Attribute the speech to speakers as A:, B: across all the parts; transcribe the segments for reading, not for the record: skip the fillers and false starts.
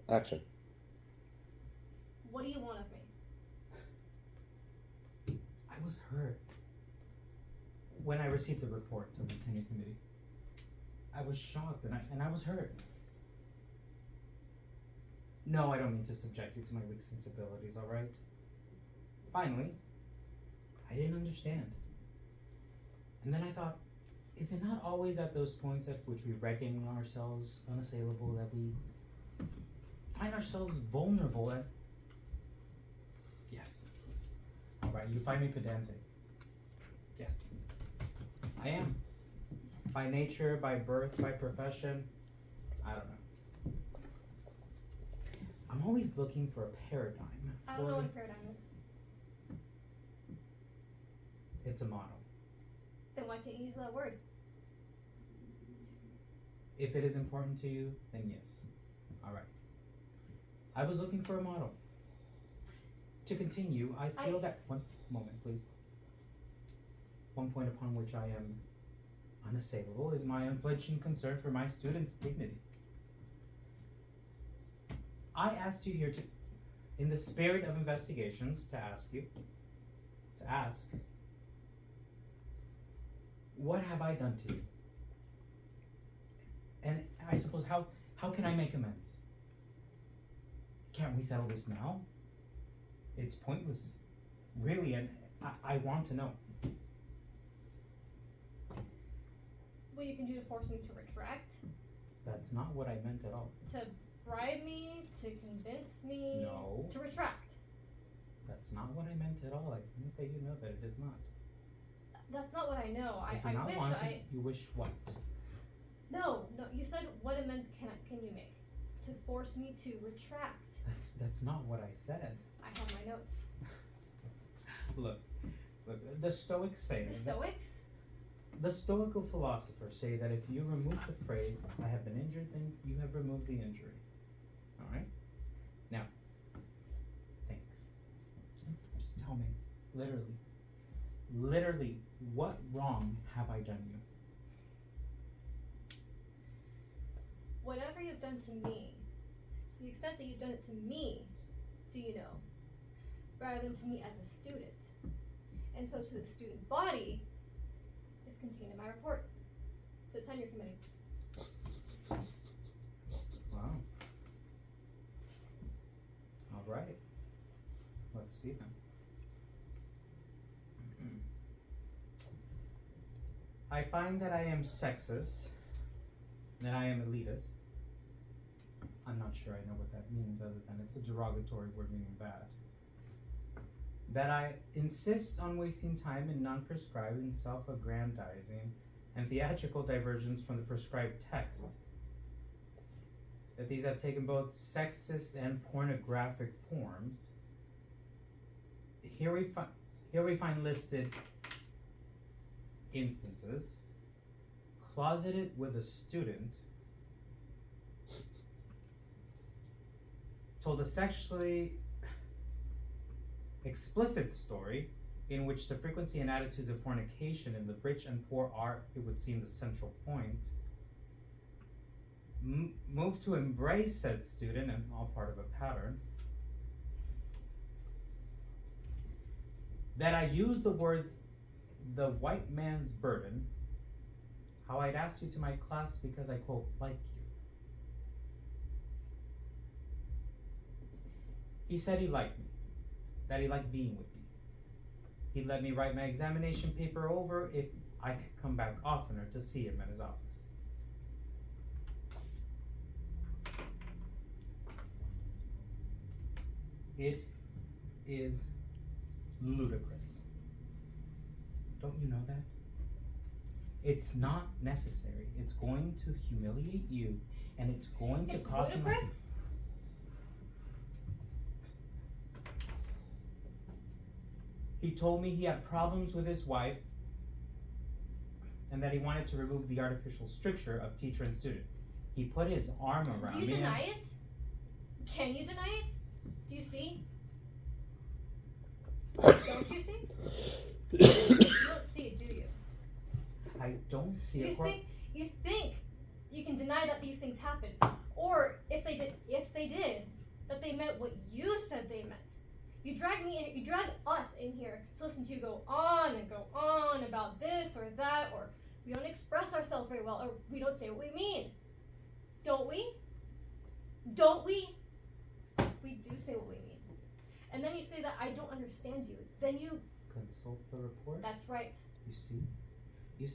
A: Action.
B: What do you want of me?
C: I was hurt when I received the report of the tenure committee. I was shocked and I was hurt. No, I don't mean to subject you to my weak sensibilities, alright? Finally, I didn't understand. And then I thought, is it not always at those points at which we reckon ourselves unassailable that we find ourselves vulnerable at... Yes. Alright, you find me pedantic. Yes. I am. By nature, by birth, by profession, I don't know. I'm always looking for a paradigm.
B: I don't know what a paradigm is.
C: It's a model.
B: Then why can't you use that word?
C: If it is important to you, then yes. Alright. I was looking for a model. To continue, I feel that... One moment, please. One point upon which I am unassailable is my unflinching concern for my students' dignity. I asked you here to, in the spirit of investigations, to ask, what have I done to you? And I suppose, how can I make amends? Can't we settle this now? It's pointless, really, and I want to know.
B: What you can do to force me to retract?
C: That's not what I meant at all.
B: To bribe me? To convince me?
C: No.
B: To retract?
C: That's not what I meant at all. I think that you know that it is not.
B: That's not what I know. I wish
C: You wish what?
B: No, you said what amends can you make? To force me to retract.
C: That's not what I said.
B: I have my notes.
C: Look, the Stoics say...
B: The Stoics?
C: The Stoical philosophers say that if you remove the phrase, I have been injured, then you have removed the injury. Alright? Now, think. Just tell me, literally, what wrong have I done you?
B: Whatever you've done to me, to the extent that you've done it to me, do you know? Rather than to me as a student. And so to the student body is contained in my report. To the tenure committee.
C: Wow. Alright. Let's see then. I find that I am sexist, that I am elitist. I'm not sure I know what that means other than it's a derogatory word meaning bad. That I insist on wasting time in non-prescribed and self-aggrandizing and theatrical diversions from the prescribed text. That these have taken both sexist and pornographic forms. Here we find listed instances. Closeted with a student. Told a sexually explicit story in which the frequency and attitudes of fornication in the rich and poor are, it would seem, the central point. Moved to embrace said student and all part of a pattern. That I use the words, the white man's burden, how I'd asked you to my class because I, quote, like you. He said he liked me, that he liked being with me. He'd let me write my examination paper over if I could come back oftener to see him at his office. It is ludicrous. Don't you know that? It's not necessary. It's going to humiliate you, and it's going to cost you...
B: Ludicrous?
C: He told me he had problems with his wife and that he wanted to remove the artificial stricture of teacher and student. He put his arm around me.
B: Do you deny it? Can you deny it? Do you see? Don't you see? You don't see it, do you?
C: I don't see
B: You
C: it.
B: think you can deny that these things happened. Or if they did, that they meant what you said they meant. You drag us in here to listen to you go on and go on about this or that, or we don't express ourselves very well, or we don't say what we mean. Don't we? Don't we? We do say what we mean. And then you say that I don't understand you. Then you
C: consult the report.
B: That's right.
C: You see, you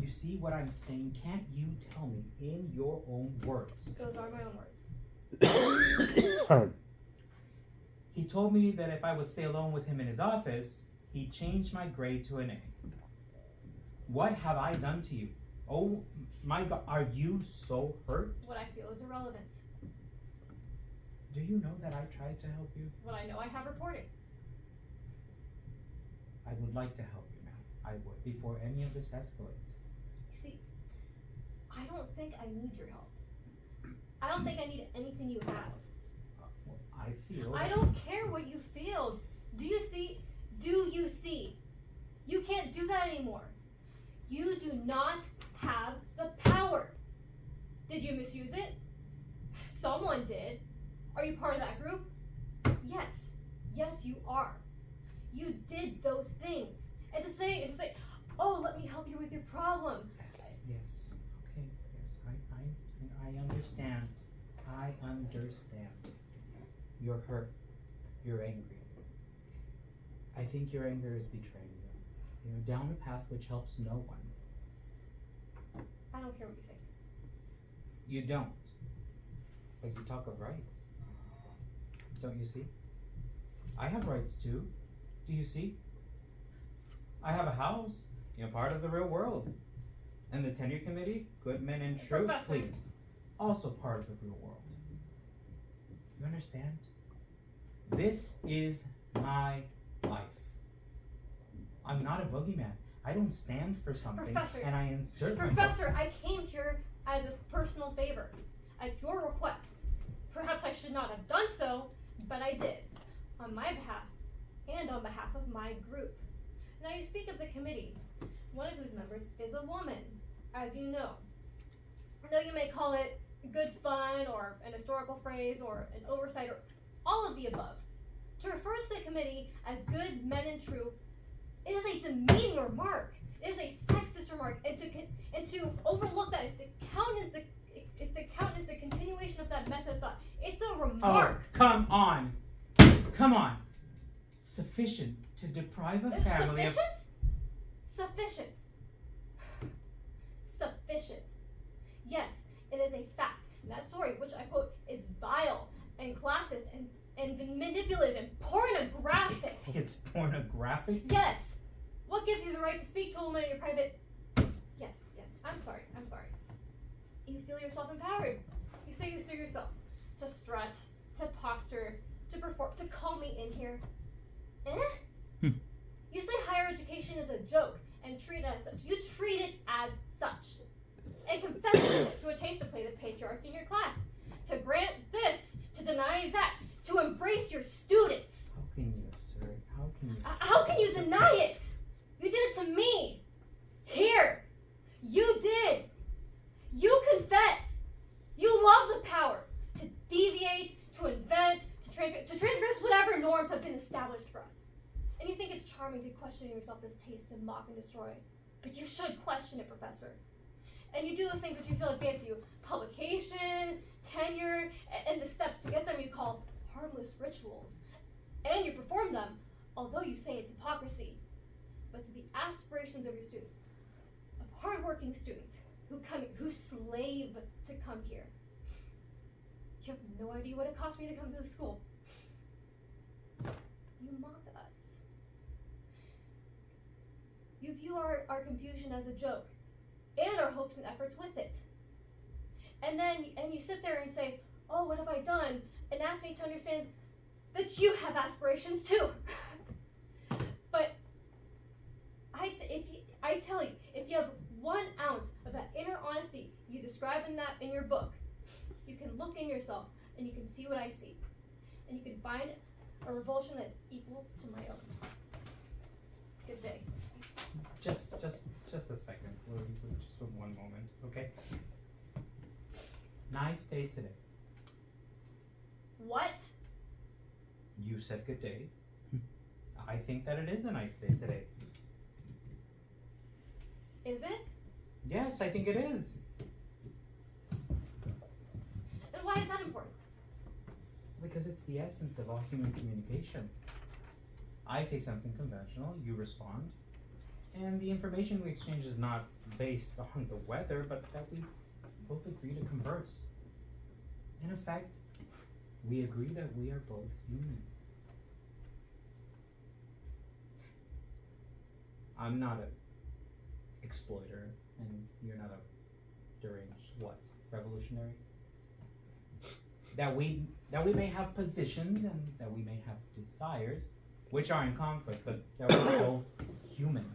C: see what I'm saying? Can't you tell me in your own words?
B: Those are my own words.
C: He told me that if I would stay alone with him in his office, he'd change my grade to an A. What have I done to you? Oh my God, are you so hurt?
B: What I feel is irrelevant.
C: Do you know that I tried to help you?
B: What I know I have reported.
C: I would like to help you, ma'am. I would, before any of this escalates.
B: You see, I don't think I need your help. I don't think I need anything you have.
C: Well, I feel...
B: I don't care what you feel. Do you see? Do you see? You can't do that anymore. You do not have the power. Did you misuse it? Someone did. Are you part of that group? Yes. Yes, you are. You did those things. And to say, oh, let me help you with your problem.
C: Yes. Okay, yes, I understand. I understand. You're hurt. You're angry. I think your anger is betraying you. You're down a path which helps no one.
B: I don't care what you think.
C: You don't. But you talk of rights. Don't you see? I have rights too. Do you see? I have a house, part of the real world. And the tenure committee, good men and true,
B: Professor.
C: please. Also part of the real world. You understand? This is my life. I'm not a boogeyman. I don't stand for something.
B: Professor.
C: And I insert
B: Professor, I came here as a personal favor, at your request. Perhaps I should not have done so, but I did, on my behalf and on behalf of my group. Now you speak of the committee, one of whose members is a woman, as you know. Now you may call it good fun, or an historical phrase, or an oversight, or all of the above. To refer to the committee as good men and true, it is a demeaning remark. It is a sexist remark, and to overlook that is to countenance the continuation of that method of thought. It's a remark.
C: Oh, come on. Come on. Sufficient to deprive a family of...
B: Sufficient. Yes, it is a fact. And that story, which I quote, is vile and classist and manipulative and pornographic.
C: It's pornographic?
B: Yes. What gives you the right to speak to a woman in your private... Yes. I'm sorry. You feel yourself empowered. You say yourself to strut, to posture, to perform, to call me in here. You say higher education is a joke and treat it as such. You treat it as such. And confess to a taste to play the patriarch in your class. To grant this, to deny that, to embrace your students.
C: How can you, sir?
B: How can you deny it? You did it to me. Here. You did. You confess. You love the power to deviate, to invent, to transgress whatever norms have been established for us. And you think it's charming to question in yourself this taste to mock and destroy. But you should question it, Professor. And you do the things that you feel advance you. Publication, tenure, and the steps to get them you call harmless rituals. And you perform them, although you say it's hypocrisy. But to the aspirations of your students, of hardworking students who slave to come here. You have no idea what it cost me to come to this school. You mock us. You view our confusion as a joke, and our hopes and efforts with it. And you sit there and say, oh, what have I done? And ask me to understand that you have aspirations too. But I tell you, if you have 1 ounce of that inner honesty you describe in your book, you can look in yourself and you can see what I see. And you can find a revulsion that's equal to my own. Good day.
C: Just a second. Just one moment, okay? Nice day today.
B: What?
C: You said good day. I think that it is a nice day today.
B: Is it?
C: Yes, I think it is.
B: Then why is that important?
C: Because it's the essence of all human communication. I say something conventional, you respond, and the information we exchange is not based on the weather, but that we both agree to converse. In effect, we agree that we are both human. I'm not a exploiter, and you're not a deranged what? Revolutionary? That we may have positions and that we may have desires, which are in conflict, but that we're both human.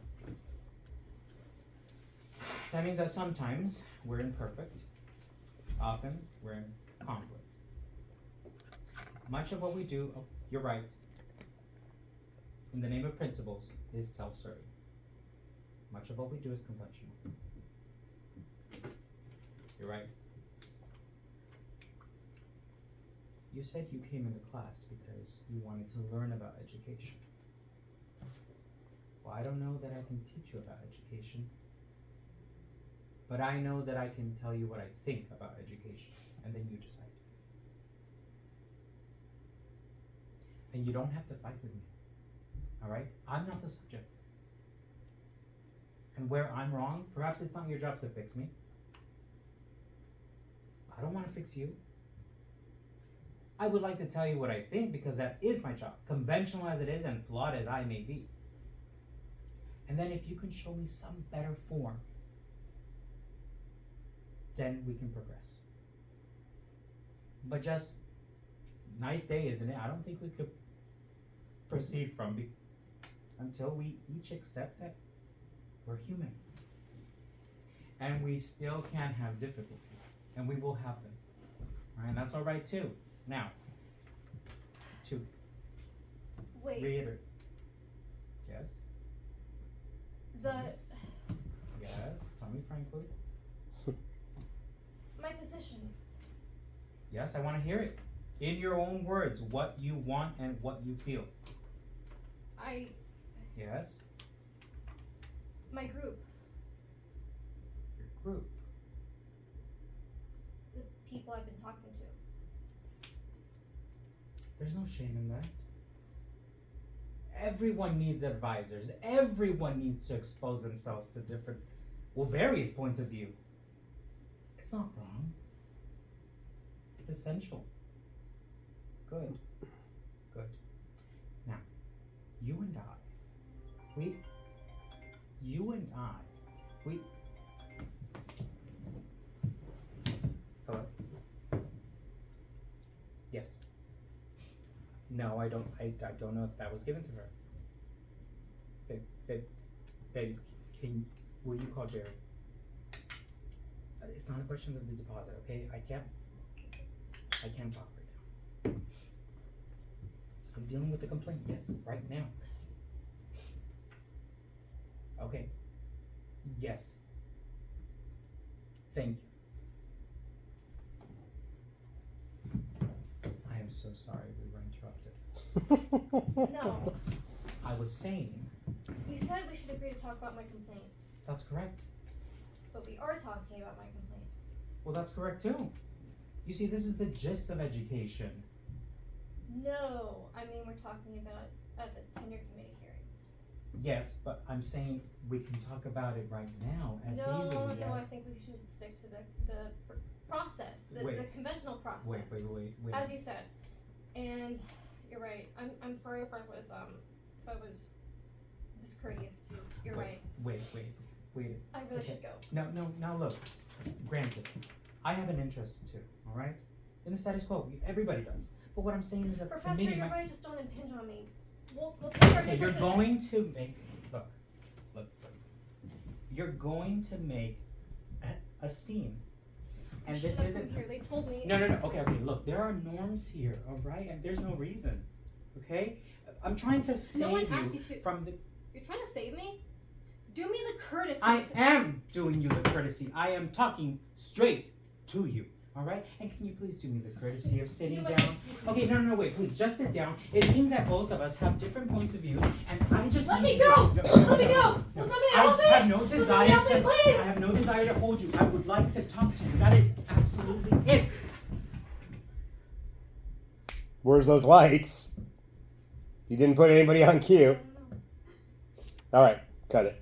C: That means that sometimes we're imperfect, often we're in conflict. Much of what we do, oh, you're right, in the name of principles, is self-serving. Much of what we do is conventional. You're right. You said you came into class because you wanted to learn about education. Well, I don't know that I can teach you about education, but I know that I can tell you what I think about education, and then you decide. And you don't have to fight with me, all right? I'm not the subject. And where I'm wrong, perhaps it's not your job to fix me. I don't want to fix you. I would like to tell you what I think because that is my job, conventional as it is and flawed as I may be. And then if you can show me some better form, then we can progress. But just, nice day, isn't it? I don't think we could proceed until we each accept that we're human. And we still can have difficulties, and we will have them. Right? And that's all right too. Now, to
B: Wait.
C: reiterate. Yes? Yes, tell me frankly.
B: My position.
C: Yes, I want to hear it. In your own words, what you want and what you feel. Yes?
B: My group.
C: Your group.
B: The people I've been talking to.
C: There's no shame in that. Everyone needs advisors. Everyone needs to expose themselves to various points of view. It's not wrong. It's essential. Good. Good. Now, you and I, hello? Yes. No, I don't know if that was given to her. Babe, will you call Jerry? It's not a question of the deposit, okay? I can't talk right now. I'm dealing with the complaint, yes, right now. Okay. Yes. Thank you. I am so sorry we were interrupted.
B: No.
C: I was saying.
B: You said we should agree to talk about my complaint.
C: That's correct.
B: But we are talking about my complaint.
C: Well, that's correct too. You see, this is the gist of education.
B: No, I mean we're talking about at the tenure committee hearing.
C: Yes, but I'm saying we can talk about it right now as easily as.
B: No, I think we should stick to the process, the conventional process.
C: Wait.
B: As you said, and you're right. I'm sorry if I was discourteous to you. You're right.
C: Wait.
B: I really should go.
C: No, look. Granted, I have an interest too, alright? In the status quo, everybody does. But what I'm saying is that
B: Professor,
C: the
B: you're right, just don't impinge on me. We'll take our
C: okay, you're
B: differences.
C: going to make, look. You're going to make a scene. And this isn't.
B: Here. They told me.
C: No, okay, look, there are norms here, alright? And there's no reason, okay? I'm trying to save
B: No one asked you to.
C: from the.
B: You're trying to save me? Do me the courtesy.
C: I am doing you the courtesy. I am talking straight to you. All right? And can you please do me the courtesy of sitting
B: You
C: down?
B: must excuse me.
C: Okay, no, wait, please, just sit down. It seems that both of us have different points of view, and I just
B: Let
C: need
B: me go!
C: No,
B: Let me go! Will somebody help me?
C: I have no
B: Will
C: desire
B: somebody help me,
C: to.
B: please?
C: I have no desire to hold you. I would like to talk to you. That is absolutely it.
A: Where's those lights? You didn't put anybody on cue. All right, cut it.